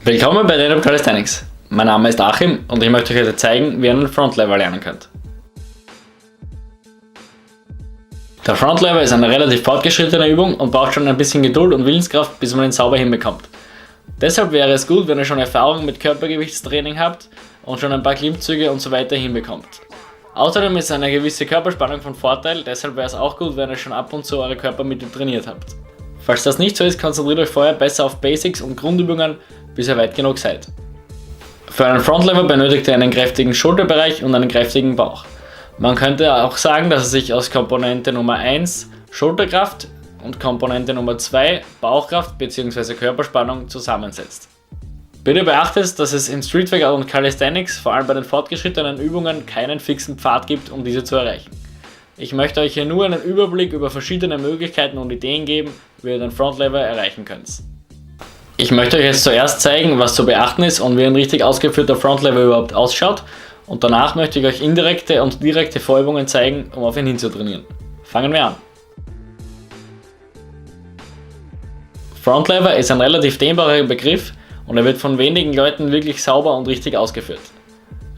Willkommen bei Date Calisthenics. Mein Name ist Achim und ich möchte euch heute zeigen, wie ihr einen Front Lever lernen könnt. Der Front Lever ist eine relativ fortgeschrittene Übung und braucht schon ein bisschen Geduld und Willenskraft, bis man ihn sauber hinbekommt. Deshalb wäre es gut, wenn ihr schon Erfahrung mit Körpergewichtstraining habt und schon ein paar Klimmzüge und so weiter hinbekommt. Außerdem ist eine gewisse Körperspannung von Vorteil, deshalb wäre es auch gut, wenn ihr schon ab und zu eure Körpermitte trainiert habt. Falls das nicht so ist, konzentriert euch vorher besser auf Basics und Grundübungen, bis ihr weit genug seid. Für einen Front Lever benötigt ihr einen kräftigen Schulterbereich und einen kräftigen Bauch. Man könnte auch sagen, dass es sich aus Komponente Nummer 1 Schulterkraft und Komponente Nummer 2 Bauchkraft bzw. Körperspannung zusammensetzt. Bitte beachtet, dass es im Streetworkout und Calisthenics, vor allem bei den fortgeschrittenen Übungen, keinen fixen Pfad gibt, um diese zu erreichen. Ich möchte euch hier nur einen Überblick über verschiedene Möglichkeiten und Ideen geben, wie ihr den Front Lever erreichen könnt. Ich möchte euch jetzt zuerst zeigen, was zu beachten ist und wie ein richtig ausgeführter Front Lever überhaupt ausschaut, und danach möchte ich euch indirekte und direkte Vorübungen zeigen, um auf ihn hinzutrainieren. Fangen wir an. Front Lever ist ein relativ dehnbarer Begriff und er wird von wenigen Leuten wirklich sauber und richtig ausgeführt.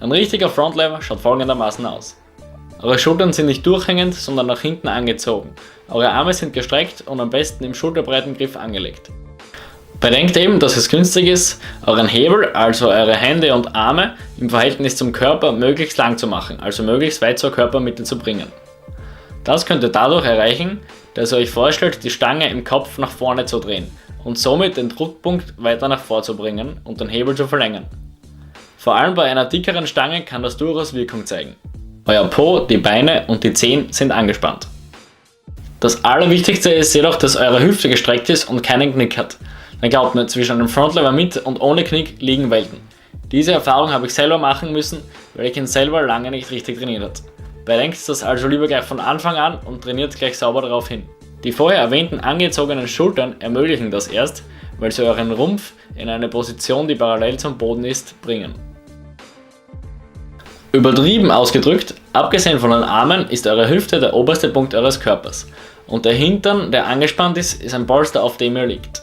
Ein richtiger Front Lever schaut folgendermaßen aus. Eure Schultern sind nicht durchhängend, sondern nach hinten angezogen. Eure Arme sind gestreckt und am besten im schulterbreiten Griff angelegt. Bedenkt eben, dass es günstig ist, euren Hebel, also eure Hände und Arme, im Verhältnis zum Körper möglichst lang zu machen, also möglichst weit zur Körpermitte zu bringen. Das könnt ihr dadurch erreichen, dass ihr euch vorstellt, die Stange im Kopf nach vorne zu drehen und somit den Druckpunkt weiter nach vor zu bringen und den Hebel zu verlängern. Vor allem bei einer dickeren Stange kann das durchaus Wirkung zeigen. Euer Po, die Beine und die Zehen sind angespannt. Das Allerwichtigste ist jedoch, dass eure Hüfte gestreckt ist und keinen Knick hat. Dann glaubt mir, zwischen einem Front Lever mit und ohne Knick liegen Welten. Diese Erfahrung habe ich selber machen müssen, weil ich ihn selber lange nicht richtig trainiert habe. Bedenkt das also lieber gleich von Anfang an und trainiert gleich sauber darauf hin. Die vorher erwähnten angezogenen Schultern ermöglichen das erst, weil sie euren Rumpf in eine Position, die parallel zum Boden ist, bringen. Übertrieben ausgedrückt, abgesehen von den Armen, ist eure Hüfte der oberste Punkt eures Körpers und der Hintern, der angespannt ist ein Polster, auf dem ihr liegt.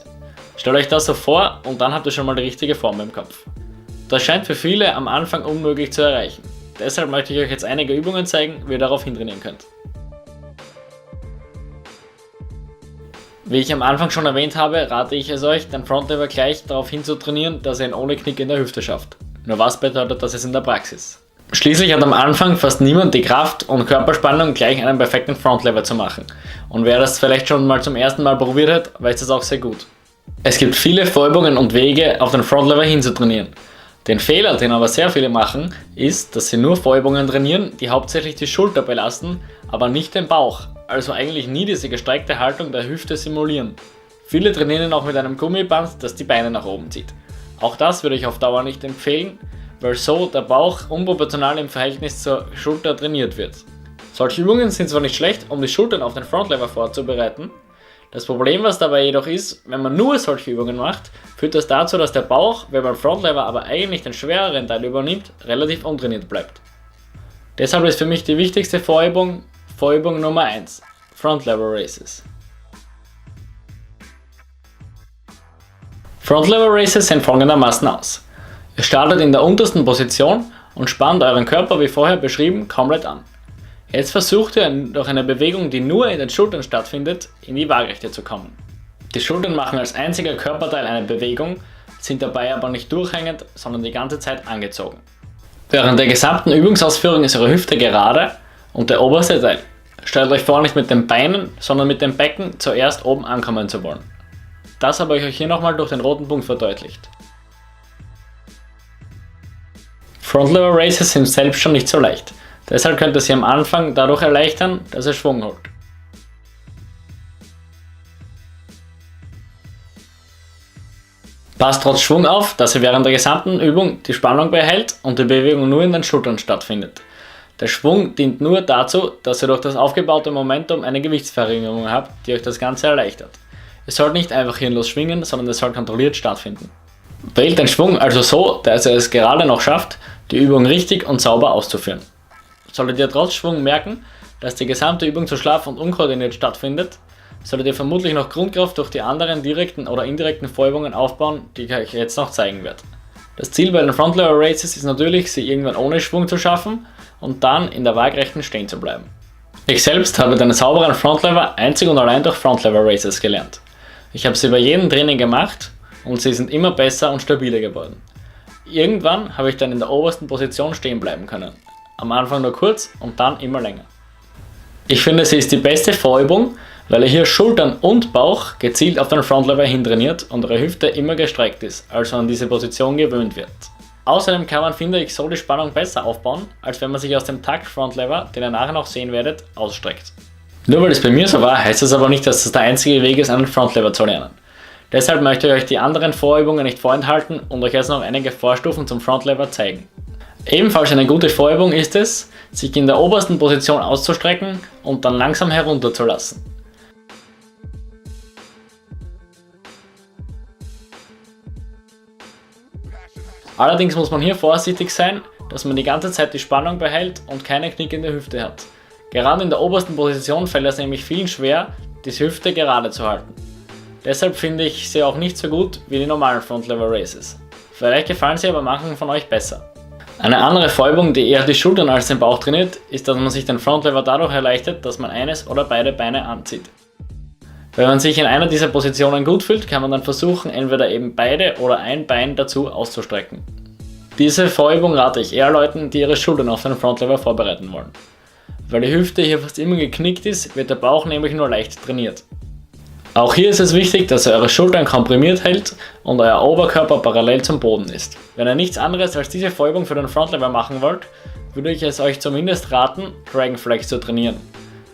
Stellt euch das so vor und dann habt ihr schon mal die richtige Form im Kopf. Das scheint für viele am Anfang unmöglich zu erreichen. Deshalb möchte ich euch jetzt einige Übungen zeigen, wie ihr darauf hintrainieren könnt. Wie ich am Anfang schon erwähnt habe, rate ich es euch, den Front Lever gleich darauf hin zu trainieren, dass ihr ihn ohne Knick in der Hüfte schafft. Nur was bedeutet das jetzt in der Praxis? Schließlich hat am Anfang fast niemand die Kraft und Körperspannung, gleich einen perfekten Front Lever zu machen. Und wer das vielleicht schon mal zum ersten Mal probiert hat, weiß das auch sehr gut. Es gibt viele Vorübungen und Wege, auf den Front Lever hinzutrainieren. Den Fehler, den aber sehr viele machen, ist, dass sie nur Vorübungen trainieren, die hauptsächlich die Schulter belasten, aber nicht den Bauch, also eigentlich nie diese gestreckte Haltung der Hüfte simulieren. Viele trainieren ihn auch mit einem Gummiband, das die Beine nach oben zieht. Auch das würde ich auf Dauer nicht empfehlen, weil so der Bauch unproportional im Verhältnis zur Schulter trainiert wird. Solche Übungen sind zwar nicht schlecht, um die Schultern auf den Front Lever vorzubereiten. Das Problem, was dabei jedoch ist, wenn man nur solche Übungen macht, führt das dazu, dass der Bauch, wenn man Front Lever aber eigentlich den schwereren Teil übernimmt, relativ untrainiert bleibt. Deshalb ist für mich die wichtigste Vorübung Nummer 1, Front Lever Raises. Front Lever Raises sehen folgendermaßen aus. Ihr startet in der untersten Position und spannt euren Körper, wie vorher beschrieben, komplett an. Jetzt versucht ihr durch eine Bewegung, die nur in den Schultern stattfindet, in die Waagrechte zu kommen. Die Schultern machen als einziger Körperteil eine Bewegung, sind dabei aber nicht durchhängend, sondern die ganze Zeit angezogen. Während der gesamten Übungsausführung ist eure Hüfte gerade und der oberste Teil. Stellt euch vor, nicht mit den Beinen, sondern mit dem Becken zuerst oben ankommen zu wollen. Das habe ich euch hier nochmal durch den roten Punkt verdeutlicht. Front Lever Raises sind selbst schon nicht so leicht. Deshalb könnt ihr sie am Anfang dadurch erleichtern, dass ihr Schwung holt. Passt trotz Schwung auf, dass ihr während der gesamten Übung die Spannung behält und die Bewegung nur in den Schultern stattfindet. Der Schwung dient nur dazu, dass ihr durch das aufgebaute Momentum eine Gewichtsverringerung habt, die euch das Ganze erleichtert. Ihr sollt nicht einfach hirnlos schwingen, sondern es soll kontrolliert stattfinden. Wählt den Schwung also so, dass ihr es gerade noch schafft, die Übung richtig und sauber auszuführen. Solltet ihr trotz Schwung merken, dass die gesamte Übung zu schlaff und unkoordiniert stattfindet, solltet ihr vermutlich noch Grundkraft durch die anderen direkten oder indirekten Vorübungen aufbauen, die ich euch jetzt noch zeigen werde. Das Ziel bei den Front Lever Raises ist natürlich, sie irgendwann ohne Schwung zu schaffen und dann in der Waagrechten stehen zu bleiben. Ich selbst habe den sauberen Front Lever einzig und allein durch Front Lever Raises gelernt. Ich habe sie bei jedem Training gemacht und sie sind immer besser und stabiler geworden. Irgendwann habe ich dann in der obersten Position stehen bleiben können. Am Anfang nur kurz und dann immer länger. Ich finde, sie ist die beste Vorübung, weil ihr hier Schultern und Bauch gezielt auf den Front Lever hin trainiert und eure Hüfte immer gestreckt ist, also an diese Position gewöhnt wird. Außerdem kann man, finde ich, so die Spannung besser aufbauen, als wenn man sich aus dem Takt Front Lever, den ihr nachher noch sehen werdet, ausstreckt. Nur weil es bei mir so war, heißt das aber nicht, dass das der einzige Weg ist, einen Front Lever zu lernen. Deshalb möchte ich euch die anderen Vorübungen nicht vorenthalten und euch jetzt noch einige Vorstufen zum Front Lever zeigen. Ebenfalls eine gute Vorübung ist es, sich in der obersten Position auszustrecken und dann langsam herunterzulassen. Allerdings muss man hier vorsichtig sein, dass man die ganze Zeit die Spannung behält und keine knickende Hüfte hat. Gerade in der obersten Position fällt es nämlich vielen schwer, die Hüfte gerade zu halten. Deshalb finde ich sie auch nicht so gut wie die normalen Front Lever Raises. Vielleicht gefallen sie aber manchen von euch besser. Eine andere Vorübung, die eher die Schultern als den Bauch trainiert, ist, dass man sich den Front Lever dadurch erleichtert, dass man eines oder beide Beine anzieht. Wenn man sich in einer dieser Positionen gut fühlt, kann man dann versuchen, entweder eben beide oder ein Bein dazu auszustrecken. Diese Vorübung rate ich eher Leuten, die ihre Schultern auf den Front Lever vorbereiten wollen. Weil die Hüfte hier fast immer geknickt ist, wird der Bauch nämlich nur leicht trainiert. Auch hier ist es wichtig, dass ihr eure Schultern komprimiert hält und euer Oberkörper parallel zum Boden ist. Wenn ihr nichts anderes als diese Vorübung für den Front Lever machen wollt, würde ich es euch zumindest raten, Dragon Flex zu trainieren,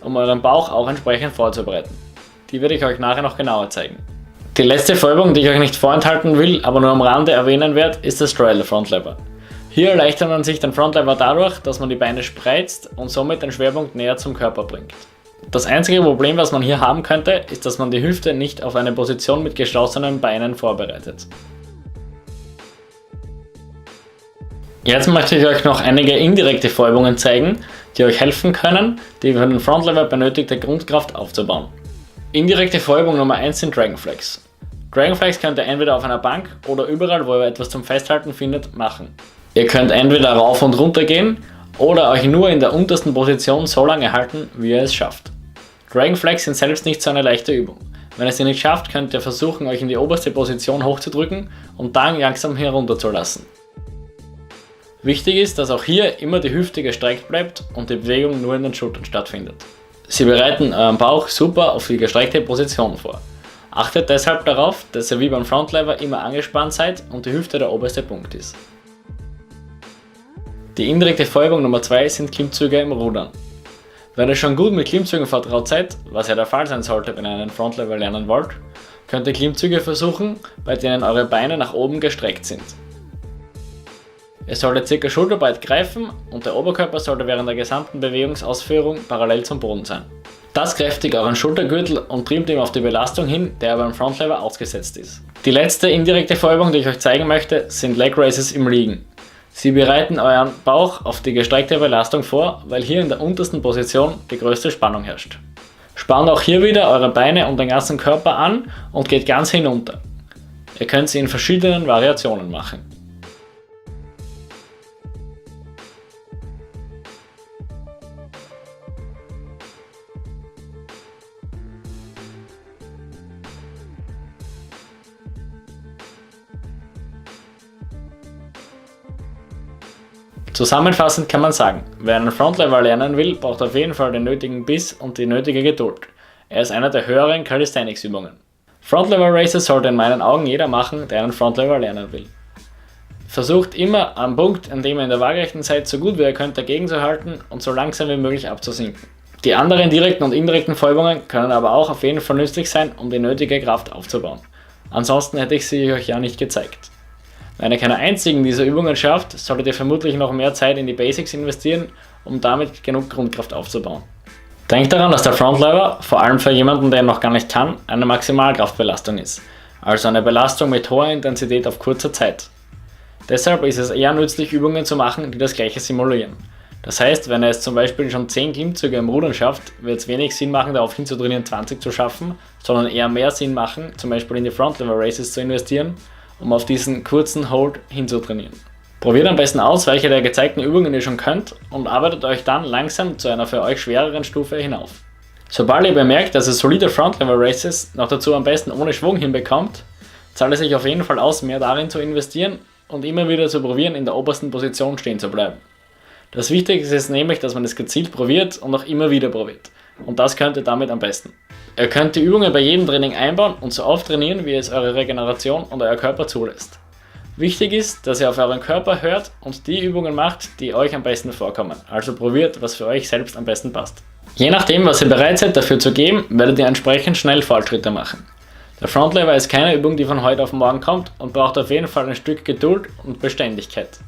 um euren Bauch auch entsprechend vorzubereiten. Die werde ich euch nachher noch genauer zeigen. Die letzte Vorübung, die ich euch nicht vorenthalten will, aber nur am Rande erwähnen werde, ist das Straddle Front Lever. Hier erleichtert man sich den Front Lever dadurch, dass man die Beine spreizt und somit den Schwerpunkt näher zum Körper bringt. Das einzige Problem, was man hier haben könnte, ist, dass man die Hüfte nicht auf eine Position mit geschlossenen Beinen vorbereitet. Jetzt möchte ich euch noch einige indirekte Vorübungen zeigen, die euch helfen können, die für den Front Lever benötigte Grundkraft aufzubauen. Indirekte Vorübung Nummer 1 sind Dragon Flex. Dragon Flex könnt ihr entweder auf einer Bank oder überall, wo ihr etwas zum Festhalten findet, machen. Ihr könnt entweder rauf und runter gehen oder euch nur in der untersten Position so lange halten, wie ihr es schafft. Dragon Flex sind selbst nicht so eine leichte Übung. Wenn ihr sie nicht schafft, könnt ihr versuchen, euch in die oberste Position hochzudrücken und dann langsam herunterzulassen. Wichtig ist, dass auch hier immer die Hüfte gestreckt bleibt und die Bewegung nur in den Schultern stattfindet. Sie bereiten euren Bauch super auf die gestreckte Position vor. Achtet deshalb darauf, dass ihr wie beim Front Lever immer angespannt seid und die Hüfte der oberste Punkt ist. Die indirekte Vorübung Nummer 2 sind Klimmzüge im Rudern. Wenn ihr schon gut mit Klimmzügen vertraut seid, was ja der Fall sein sollte, wenn ihr einen Front Lever lernen wollt, könnt ihr Klimmzüge versuchen, bei denen eure Beine nach oben gestreckt sind. Ihr solltet ca. schulterbreit greifen und der Oberkörper sollte während der gesamten Bewegungsausführung parallel zum Boden sein. Das kräftigt euren Schultergürtel und trimmt ihm auf die Belastung hin, der beim Front Lever ausgesetzt ist. Die letzte indirekte Vorübung, die ich euch zeigen möchte, sind Leg Raises im Liegen. Sie bereiten euren Bauch auf die gestreckte Belastung vor, weil hier in der untersten Position die größte Spannung herrscht. Spannt auch hier wieder eure Beine und den ganzen Körper an und geht ganz hinunter. Ihr könnt sie in verschiedenen Variationen machen. Zusammenfassend kann man sagen, wer einen Front Lever lernen will, braucht auf jeden Fall den nötigen Biss und die nötige Geduld. Er ist einer der höheren Calisthenics Übungen. Front Lever Raises sollte in meinen Augen jeder machen, der einen Front Lever lernen will. Versucht immer am Punkt, an dem ihr in der Waagrechten seid, so gut wie ihr könnt dagegen zu halten und so langsam wie möglich abzusinken. Die anderen direkten und indirekten Vorübungen können aber auch auf jeden Fall nützlich sein, um die nötige Kraft aufzubauen. Ansonsten hätte ich sie euch ja nicht gezeigt. Wenn ihr keine einzigen dieser Übungen schafft, solltet ihr vermutlich noch mehr Zeit in die Basics investieren, um damit genug Grundkraft aufzubauen. Denkt daran, dass der Front Lever, vor allem für jemanden, der ihn noch gar nicht kann, eine Maximalkraftbelastung ist, also eine Belastung mit hoher Intensität auf kurzer Zeit. Deshalb ist es eher nützlich, Übungen zu machen, die das gleiche simulieren. Das heißt, wenn er es zum Beispiel schon 10 Klimmzüge im Rudern schafft, wird es wenig Sinn machen, darauf hinzutrainieren, 20 zu schaffen, sondern eher mehr Sinn machen, zum Beispiel in die Frontlever Races zu investieren, um auf diesen kurzen Hold hinzutrainieren. Probiert am besten aus, welche der gezeigten Übungen ihr schon könnt und arbeitet euch dann langsam zu einer für euch schwereren Stufe hinauf. Sobald ihr bemerkt, dass ihr solide Frontlever Races noch dazu am besten ohne Schwung hinbekommt, zahlt es sich auf jeden Fall aus, mehr darin zu investieren und immer wieder zu probieren, in der obersten Position stehen zu bleiben. Das Wichtigste ist nämlich, dass man es gezielt probiert und auch immer wieder probiert. Und das könnt ihr damit am besten. Ihr könnt die Übungen bei jedem Training einbauen und so oft trainieren, wie es eure Regeneration und euer Körper zulässt. Wichtig ist, dass ihr auf euren Körper hört und die Übungen macht, die euch am besten vorkommen. Also probiert, was für euch selbst am besten passt. Je nachdem, was ihr bereit seid dafür zu geben, werdet ihr entsprechend schnell Fortschritte machen. Der Frontlever ist keine Übung, die von heute auf morgen kommt und braucht auf jeden Fall ein Stück Geduld und Beständigkeit.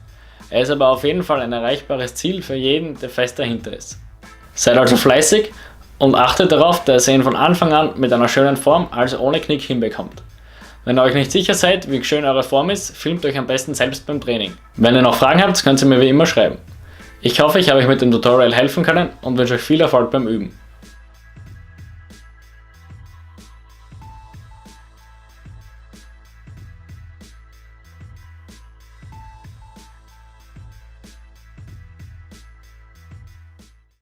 Er ist aber auf jeden Fall ein erreichbares Ziel für jeden, der fest dahinter ist. Seid also fleißig und achtet darauf, dass ihr ihn von Anfang an mit einer schönen Form, also ohne Knick, hinbekommt. Wenn ihr euch nicht sicher seid, wie schön eure Form ist, filmt euch am besten selbst beim Training. Wenn ihr noch Fragen habt, könnt ihr mir wie immer schreiben. Ich hoffe, ich habe euch mit dem Tutorial helfen können und wünsche euch viel Erfolg beim Üben.